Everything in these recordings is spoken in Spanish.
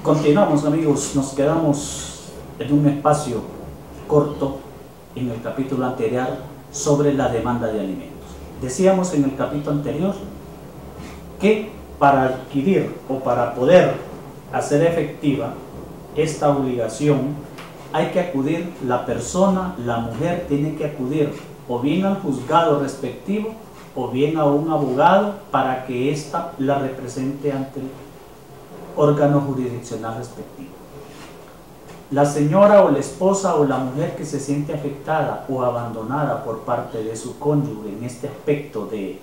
Continuamos, amigos, nos quedamos en un espacio corto en el capítulo anterior sobre la demanda de alimentos. Decíamos en el capítulo anterior que para adquirir o para poder hacer efectiva esta obligación hay que acudir, la persona, la mujer tiene que acudir o bien al juzgado respectivo o bien a un abogado para que ésta la represente ante el órgano jurisdiccional respectivo. La señora o la esposa o la mujer que se siente afectada o abandonada por parte de su cónyuge en este aspecto de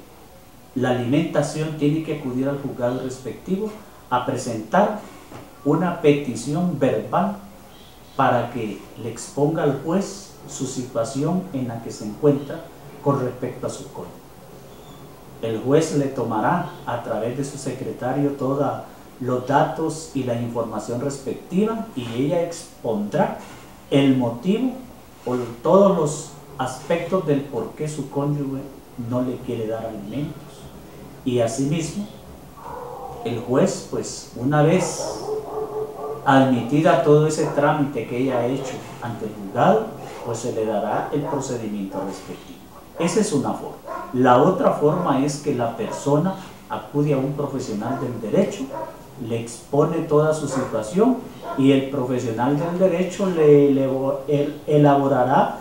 la alimentación tiene que acudir al juzgado respectivo a presentar una petición verbal para que le exponga al juez su situación en la que se encuentra con respecto a su cónyuge. El juez le tomará a través de su secretario todos los datos y la información respectiva y ella expondrá el motivo o todos los aspectos del por qué su cónyuge no le quiere dar alimentos. Y asimismo, el juez, pues una vez admitida todo ese trámite que ella ha hecho ante el juzgado, pues se le dará el procedimiento respectivo. Esa es una forma. La otra forma es que la persona acude a un profesional del derecho, le expone toda su situación y el profesional del derecho le elaborará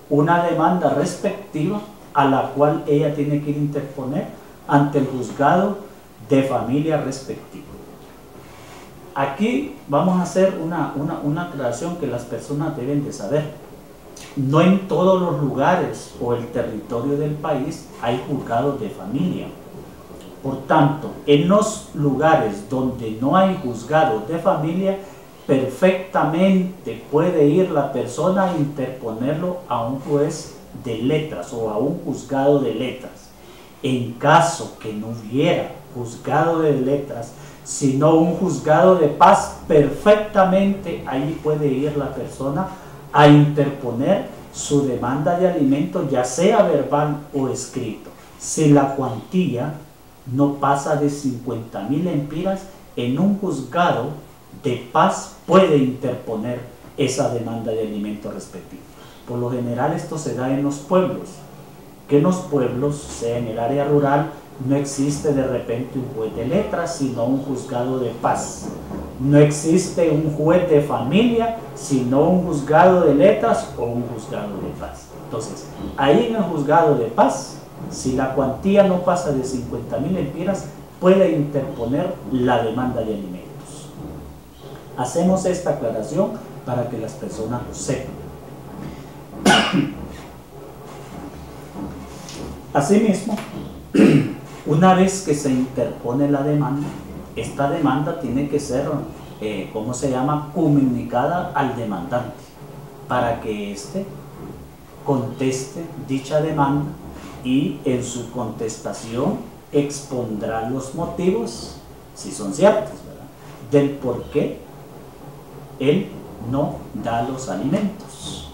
una demanda respectiva a la cual ella tiene que interponer ante el juzgado de familia respectivo. Aquí vamos a hacer una aclaración que las personas deben de saber. No en todos los lugares o el territorio del país hay juzgados de familia. Por tanto, en los lugares donde no hay juzgados de familia, perfectamente puede ir la persona a interponerlo a un juez de letras o a un juzgado de letras. En caso que no hubiera juzgado de letras, sino un juzgado de paz, perfectamente ahí puede ir la persona a interponer su demanda de alimentos, ya sea verbal o escrito. Si la cuantía no pasa de 50.000 empiras, en un juzgado de paz puede interponer esa demanda de alimentos respectiva. Por lo general esto se da en los pueblos, que en los pueblos, sea en el área rural, no existe de repente un juez de letras, sino un juzgado de paz. No existe un juez de familia, sino un juzgado de letras o un juzgado de paz. Entonces, ahí en el juzgado de paz, si la cuantía no pasa de 50.000 empiras, puede interponer la demanda de alimentos. Hacemos esta aclaración para que las personas lo sepan. Asimismo, una vez que se interpone la demanda, esta demanda tiene que ser, ¿cómo se llama?, comunicada al demandante para que éste conteste dicha demanda y en su contestación expondrá los motivos, si son ciertos, ¿verdad?, del por qué él no da los alimentos.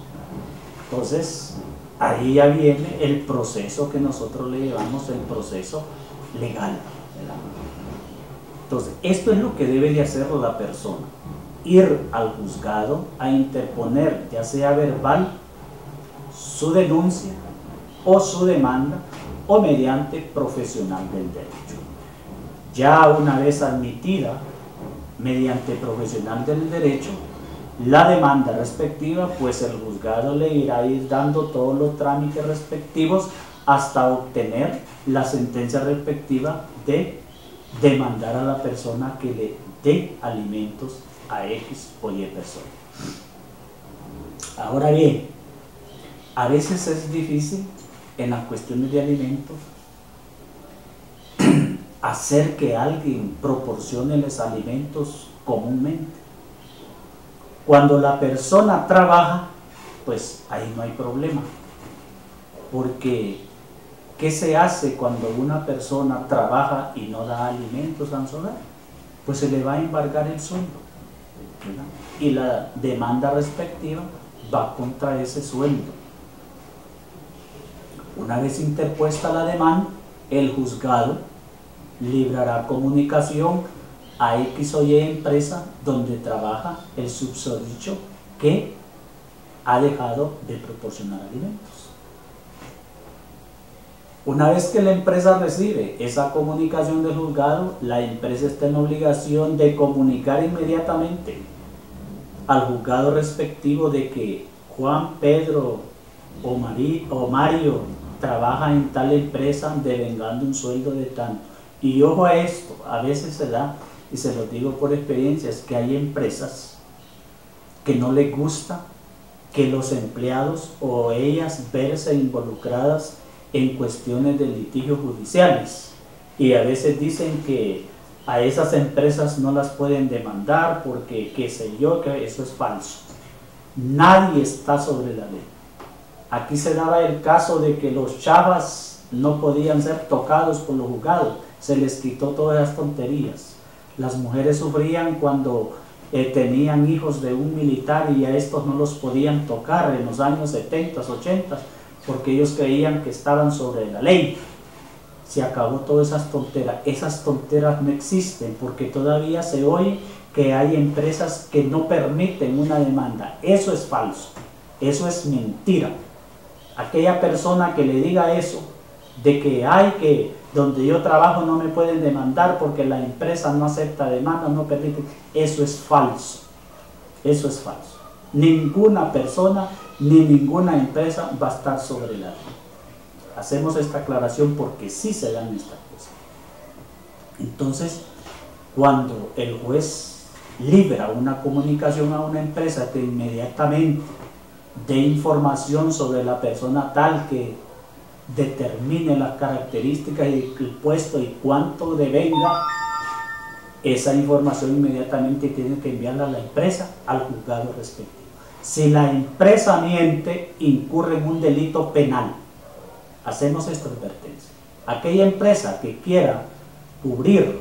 Entonces, ahí ya viene el proceso que nosotros le llamamos el proceso legal, ¿verdad? Entonces, esto es lo que debe de hacer la persona: ir al juzgado a interponer, ya sea verbal, su denuncia o su demanda, o mediante profesional del derecho. Ya una vez admitida mediante profesional del derecho la demanda respectiva, pues el juzgado le irá a ir dando todos los trámites respectivos hasta obtener la sentencia respectiva de demandar a la persona que le dé alimentos a X o Y persona. Ahora bien, a veces es difícil en las cuestiones de alimentos hacer que alguien proporcione los alimentos comúnmente. Cuando la persona trabaja, pues ahí no hay problema, porque ¿qué se hace cuando una persona trabaja y no da alimentos a su hogar? Pues se le va a embargar el sueldo, ¿verdad? Y la demanda respectiva va contra ese sueldo. Una vez interpuesta la demanda, el juzgado librará comunicación a X o Y empresa donde trabaja el susodicho que ha dejado de proporcionar alimentos. Una vez que la empresa recibe esa comunicación del juzgado, la empresa está en obligación de comunicar inmediatamente al juzgado respectivo de que Juan, Pedro o Mario trabaja en tal empresa devengando un sueldo de tanto. Y ojo a esto, a veces se da, y se lo digo por experiencia, es que hay empresas que no les gusta que los empleados o ellas verse involucradas en cuestiones de litigios judiciales, y a veces dicen que a esas empresas no las pueden demandar porque qué sé yo, que eso es falso. Nadie está sobre la ley. Aquí se daba el caso de que los chavas no podían ser tocados por los juzgados, se les quitó todas las tonterías. Las mujeres sufrían cuando tenían hijos de un militar y a estos no los podían tocar en los años 70, 80, porque ellos creían que estaban sobre la ley. Se acabó todas esas tonteras no existen, porque todavía se oye que hay empresas que no permiten una demanda. Eso es falso, eso es mentira. Aquella persona que le diga eso, de que donde yo trabajo no me pueden demandar porque la empresa no acepta demanda, no permite, eso es falso, eso es falso. Ninguna persona ni ninguna empresa va a estar sobre la ley. Hacemos esta aclaración porque sí se dan estas cosas. Entonces, cuando el juez libra una comunicación a una empresa que inmediatamente dé información sobre la persona tal que determine las características del puesto y cuánto devenga, esa información inmediatamente tiene que enviarla a la empresa al juzgado respectivo. Si la empresa miente, incurre en un delito penal. Hacemos esta advertencia. Aquella empresa que quiera cubrir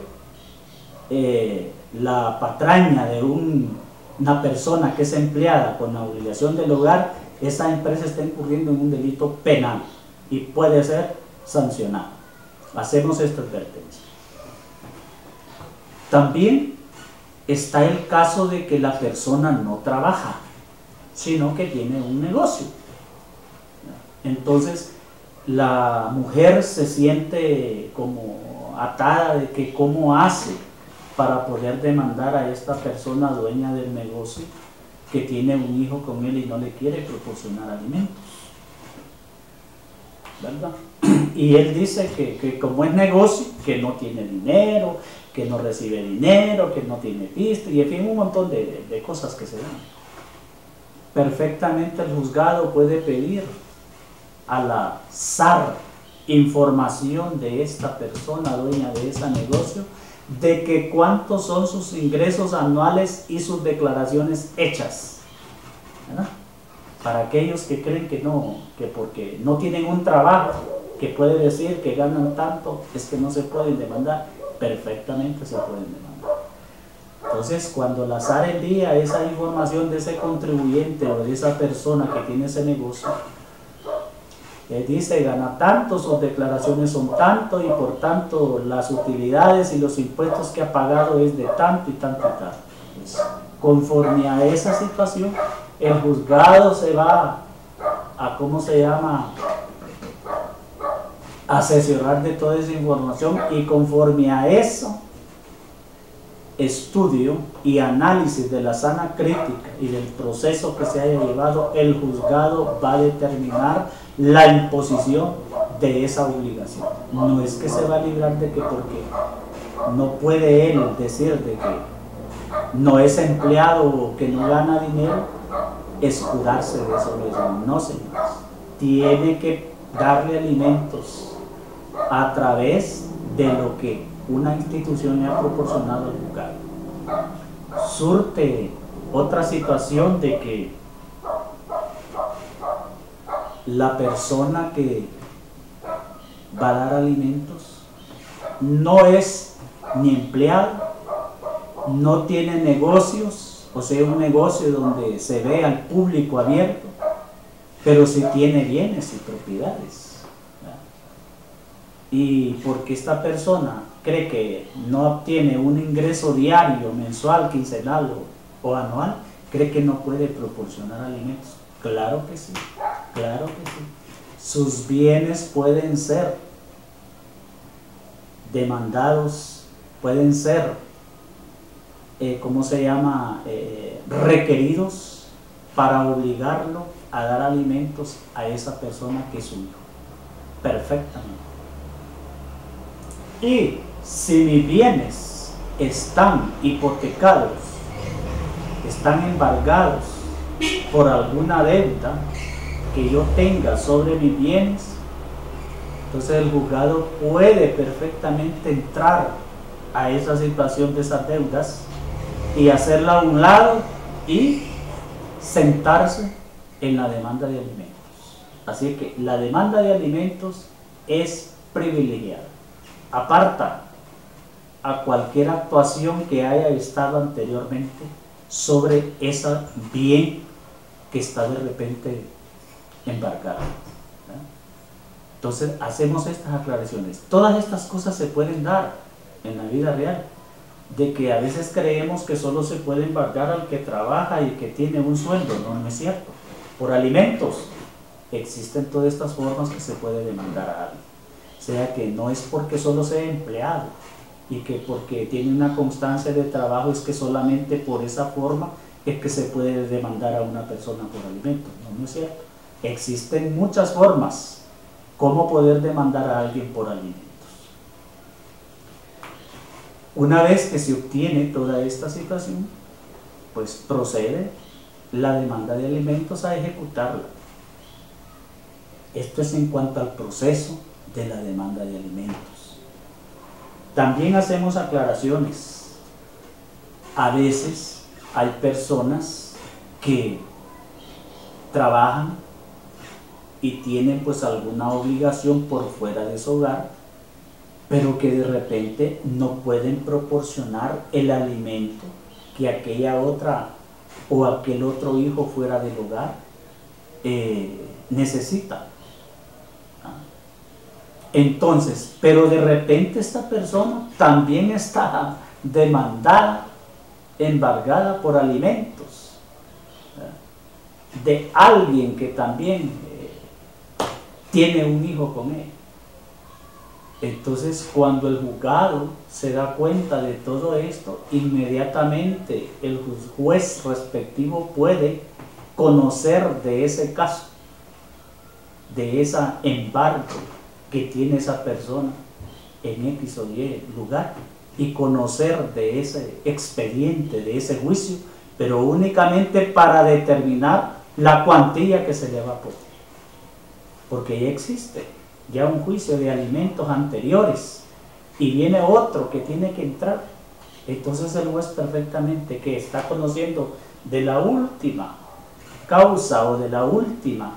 la patraña de una persona que es empleada con la obligación del hogar, esa empresa está incurriendo en un delito penal y puede ser sancionada. Hacemos esta advertencia. También está el caso de que la persona no trabaja, sino que tiene un negocio. Entonces la mujer se siente como atada de que cómo hace para poder demandar a esta persona dueña del negocio que tiene un hijo con él y no le quiere proporcionar alimentos, ¿verdad? Y él dice que como es negocio, que no tiene dinero, que no recibe dinero, que no tiene pista, y en fin, un montón de cosas que se dan. Perfectamente el juzgado puede pedir a la SAR información de esta persona dueña de ese negocio, de que cuántos son sus ingresos anuales y sus declaraciones hechas, ¿verdad? Para aquellos que creen que no, que porque no tienen un trabajo que puede decir que ganan tanto, es que no se pueden demandar. Perfectamente se pueden demandar. Entonces, cuando la SAR envía esa información de ese contribuyente o de esa persona que tiene ese negocio, dice gana tanto, sus declaraciones son tanto y por tanto las utilidades y los impuestos que ha pagado es de tanto y tanto y tanto. Pues, conforme a esa situación, el juzgado se va a, ¿cómo se llama?, a asesorar de toda esa información, y conforme a eso, estudio y análisis de la sana crítica y del proceso que se haya llevado, el juzgado va a determinar la imposición de esa obligación. No es que se va a librar de que porque no puede él decir de que no es empleado o que no gana dinero, escudarse de eso. No, señores, tiene que darle alimentos a través de lo que una institución le ha proporcionado al juzgado. Surte otra situación de que la persona que va a dar alimentos no es ni empleado, no tiene negocios, o sea, un negocio donde se ve al público abierto, pero sí tiene bienes y propiedades, ¿verdad? y porque esta persona cree que no obtiene un ingreso diario, mensual, quincenal o anual, cree que no puede proporcionar alimentos. Claro que sí, claro que sí. Sus bienes pueden ser demandados, pueden ser, requeridos para obligarlo a dar alimentos a esa persona que es su hijo. Perfectamente. Y si mis bienes están hipotecados, están embargados por alguna deuda que yo tenga sobre mis bienes, entonces el juzgado puede perfectamente entrar a esa situación de esas deudas y hacerla a un lado y sentarse en la demanda de alimentos. Así que la demanda de alimentos es privilegiada. Aparta a cualquier actuación que haya estado anteriormente sobre ese bien que está de repente embargado. Entonces hacemos estas aclaraciones. Todas estas cosas se pueden dar en la vida real, de que a veces creemos que solo se puede embargar al que trabaja y que tiene un sueldo. No, no es cierto. Por alimentos existen todas estas formas que se puede demandar a alguien. O sea que no es porque solo sea empleado y que porque tiene una constancia de trabajo es que solamente por esa forma es que se puede demandar a una persona por alimentos. No, no es cierto. Existen muchas formas cómo poder demandar a alguien por alimentos. Una vez que se obtiene toda esta situación, pues procede la demanda de alimentos a ejecutarla. Esto es en cuanto al proceso de la demanda de alimentos. También hacemos aclaraciones. A veces hay personas que trabajan y tienen pues alguna obligación por fuera de su hogar, pero que de repente no pueden proporcionar el alimento que aquella otra o aquel otro hijo fuera del hogar necesita. Entonces, pero de repente esta persona también está demandada, embargada por alimentos de alguien que también tiene un hijo con él. Entonces, cuando el juzgado se da cuenta de todo esto, inmediatamente el juez respectivo puede conocer de ese caso, de ese embargo que tiene esa persona en X o Y lugar, y conocer de ese expediente, de ese juicio, pero únicamente para determinar la cuantía que se le va a poner. Porque ya existe ya un juicio de alimentos anteriores y viene otro que tiene que entrar. Entonces el juez perfectamente que está conociendo de la última causa o de la última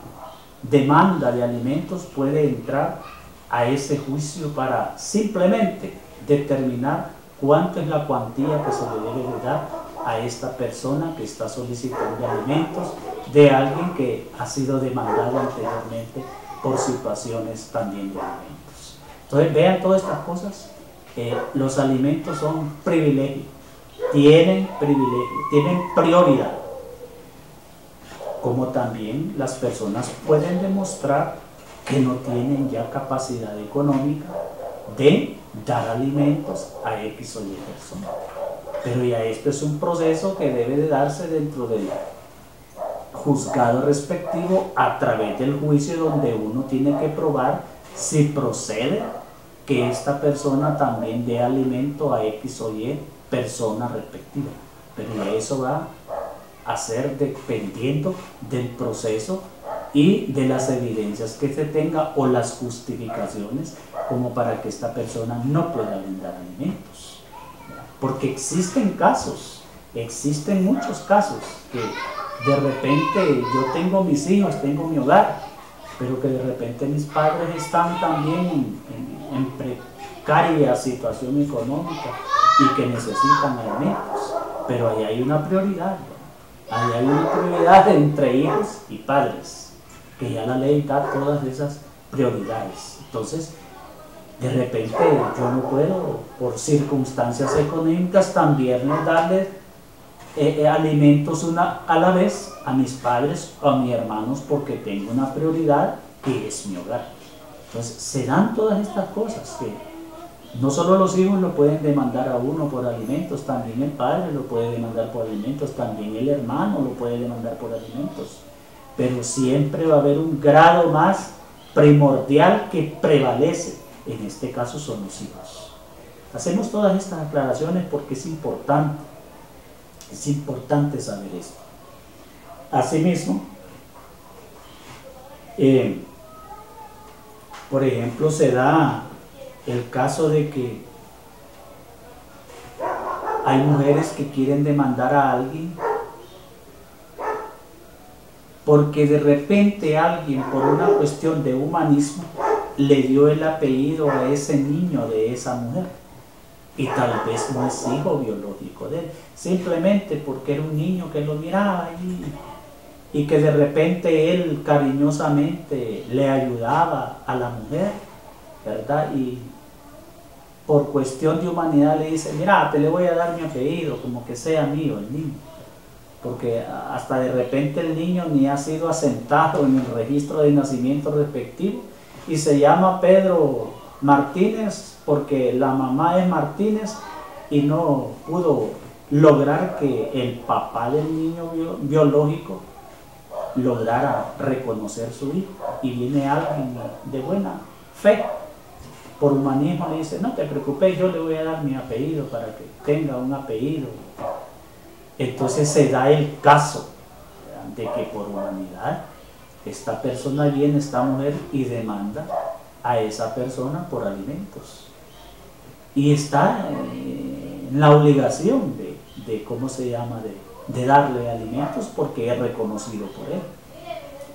demanda de alimentos puede entrar a ese juicio para simplemente determinar cuánto es la cuantía que se le debe de dar a esta persona que está solicitando alimentos de alguien que ha sido demandado anteriormente por situaciones también de alimentos. Entonces vean todas estas cosas. Los alimentos son privilegio, tienen prioridad, como también las personas pueden demostrar que no tienen ya capacidad económica de dar alimentos a X o Y personas. Pero ya esto es un proceso que debe de darse dentro del juzgado respectivo a través del juicio, donde uno tiene que probar si procede que esta persona también dé alimento a X o Y persona respectiva. Pero eso va a ser dependiendo del proceso y de las evidencias que se tenga o las justificaciones como para que esta persona no pueda brindar alimentos. Porque existen casos, existen muchos casos que de repente yo tengo mis hijos, tengo mi hogar, pero que de repente mis padres están también en precaria situación económica y que necesitan alimentos. Pero ahí hay una prioridad, ¿no? Ahí hay una prioridad entre hijos y padres, que ya la ley da todas esas prioridades. Entonces, de repente yo no puedo, por circunstancias económicas, también darle alimentos a la vez a mis padres o a mis hermanos, porque tengo una prioridad que es mi hogar. Entonces se dan todas estas cosas que no solo los hijos lo pueden demandar a uno por alimentos, también el padre lo puede demandar por alimentos, también el hermano lo puede demandar por alimentos, pero siempre va a haber un grado más primordial que prevalece, en este caso son los hijos. Hacemos todas estas aclaraciones porque es importante saber esto. Asimismo, por ejemplo, se da el caso de que hay mujeres que quieren demandar a alguien porque de repente alguien, por una cuestión de humanismo, le dio el apellido a ese niño de esa mujer, y tal vez no es hijo biológico de él, simplemente porque era un niño que lo miraba y que de repente él cariñosamente le ayudaba a la mujer, ¿verdad? Y por cuestión de humanidad le dice: mira, te le voy a dar mi apellido, como que sea mío el niño, porque hasta de repente el niño ni ha sido asentado en el registro de nacimiento respectivo y se llama Pedro Martínez porque la mamá es Martínez, y no pudo lograr que el papá del niño biológico lograra reconocer su hijo, y viene alguien de buena fe, por humanismo, le dice: no te preocupes, yo le voy a dar mi apellido para que tenga un apellido. Entonces se da el caso de que por humanidad esta persona viene, esta mujer, y demanda a esa persona por alimentos, y está en la obligación de ¿cómo se llama?, de darle alimentos porque es reconocido por él.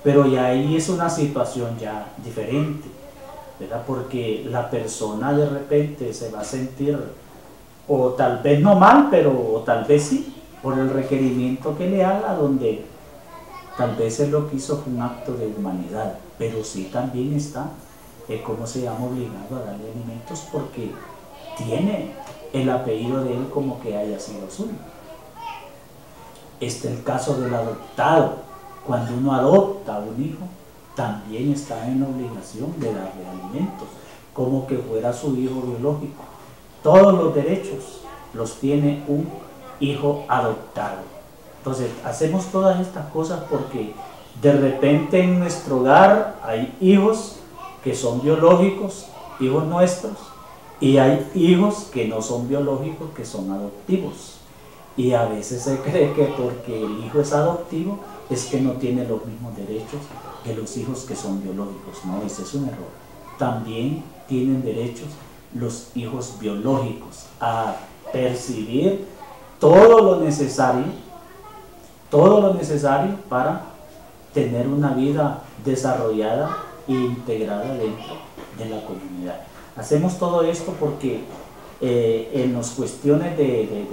Pero ya ahí es una situación ya diferente, ¿verdad? Porque la persona de repente se va a sentir, o tal vez no mal, pero o tal vez sí, por el requerimiento que le haga, donde tal vez él lo que hizo fue un acto de humanidad, pero sí también está, ¿cómo se llama?, obligado a darle alimentos porque tiene el apellido de él como que haya sido suyo. Este es el caso del adoptado. Cuando uno adopta a un hijo, también está en la obligación de darle alimentos, como que fuera su hijo biológico. Todos los derechos los tiene un hijo adoptado. Entonces, hacemos todas estas cosas porque de repente en nuestro hogar hay hijos que son biológicos, hijos nuestros, y hay hijos que no son biológicos, que son adoptivos. Y a veces se cree que porque el hijo es adoptivo es que no tiene los mismos derechos que los hijos que son biológicos. No, ese es un error. También tienen derechos los hijos biológicos a percibir todo lo necesario para tener una vida desarrollada e integrada dentro de la comunidad. Hacemos todo esto porque en las cuestiones de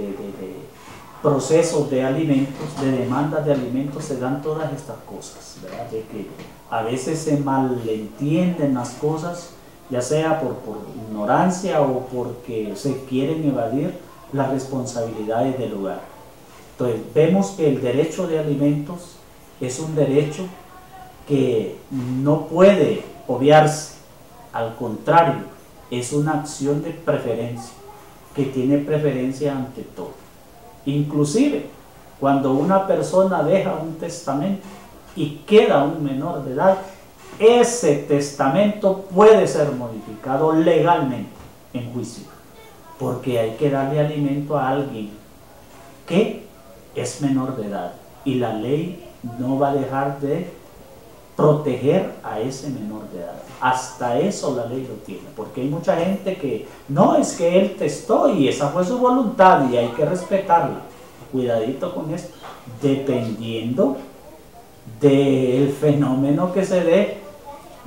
procesos de alimentos, de demandas de alimentos, se dan todas estas cosas, ¿verdad? De que a veces se malentienden las cosas, ya sea por ignorancia o porque se quieren evadir las responsabilidades del hogar. Entonces vemos que el derecho de alimentos es un derecho que no puede obviarse, al contrario, es una acción de preferencia, que tiene preferencia ante todo. Inclusive, cuando una persona deja un testamento y queda un menor de edad, ese testamento puede ser modificado legalmente en juicio, porque hay que darle alimento a alguien que es menor de edad, y la ley no va a dejar de proteger a ese menor de edad. Hasta eso la ley lo tiene, porque hay mucha gente que no, es que él testó y esa fue su voluntad y hay que respetarla. Cuidadito con esto, dependiendo del fenómeno que se dé,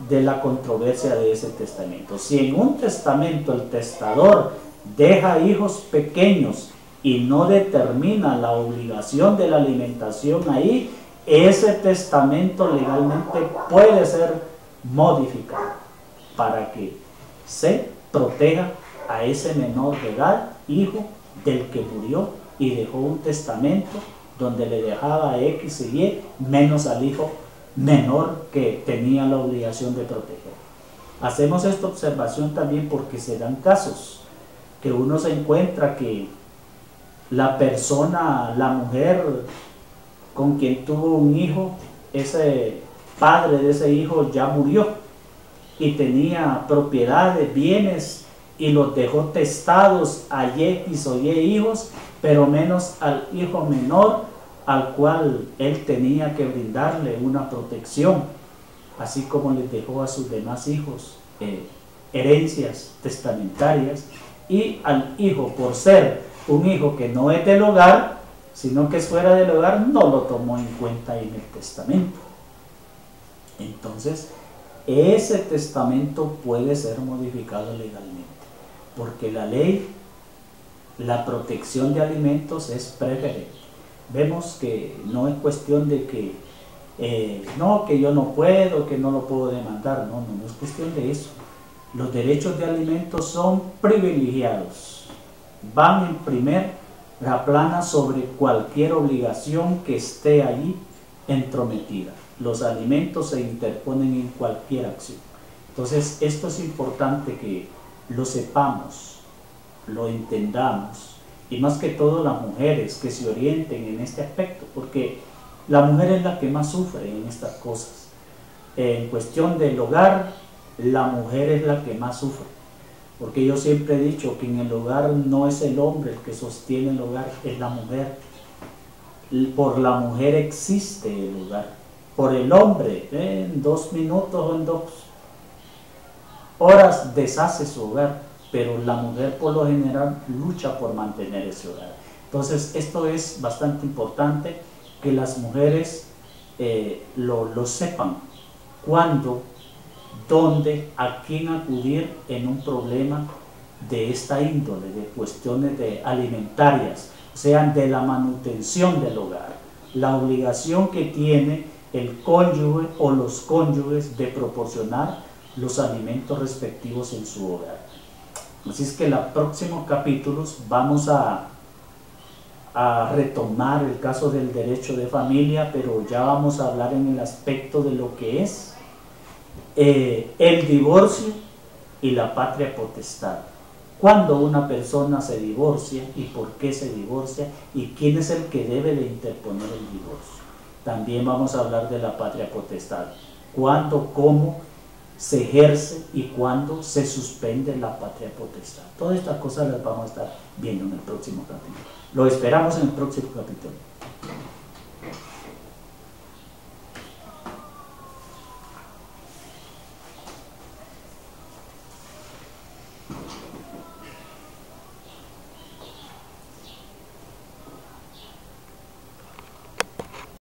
de la controversia de ese testamento. Si en un testamento el testador deja hijos pequeños y no determina la obligación de la alimentación ahí, ese testamento legalmente puede ser modificado para que se proteja a ese menor de edad, hijo del que murió, y dejó un testamento donde le dejaba X y Y menos al hijo menor que tenía la obligación de proteger. Hacemos esta observación también porque se dan casos que uno se encuentra que la persona, la mujer con quien tuvo un hijo, ese padre de ese hijo ya murió y tenía propiedades, bienes, y los dejó testados a X o Y hijos, pero menos al hijo menor, al cual él tenía que brindarle una protección, así como les dejó a sus demás hijos herencias testamentarias, y al hijo, por ser un hijo que no es del hogar, sino que es fuera del hogar, no lo tomó en cuenta en el testamento. Entonces, ese testamento puede ser modificado legalmente, porque la ley, la protección de alimentos es preferente. Vemos que no es cuestión de que no, que yo no puedo, que no lo puedo demandar. No es cuestión de eso. Los derechos de alimentos son privilegiados, van en primera plana sobre cualquier obligación que esté allí entrometida. Los alimentos se interponen en cualquier acción. Entonces, esto es importante que lo sepamos, lo entendamos, y más que todo las mujeres que se orienten en este aspecto, porque la mujer es la que más sufre en estas cosas. En cuestión del hogar, la mujer es la que más sufre, porque yo siempre he dicho que en el hogar no es el hombre el que sostiene el hogar, es la mujer. Por la mujer existe el hogar, por el hombre en 2 minutos o en 2 horas deshace su hogar, pero la mujer por lo general lucha por mantener ese hogar. Entonces esto es bastante importante que las mujeres lo sepan, cuándo, dónde, a quién acudir en un problema de esta índole, de cuestiones alimentarias, o sea, de la manutención del hogar, la obligación que tiene el cónyuge o los cónyuges de proporcionar los alimentos respectivos en su hogar. Así es que en los próximos capítulos vamos a retomar el caso del derecho de familia, pero ya vamos a hablar en el aspecto de lo que es el divorcio y la patria potestad. Cuando una persona se divorcia y por qué se divorcia y quién es el que debe de interponer el divorcio. También vamos a hablar de la patria potestad. Cuándo, cómo se ejerce y cuándo se suspende la patria potestad. Todas estas cosas las vamos a estar viendo en el próximo capítulo. Lo esperamos en el próximo capítulo.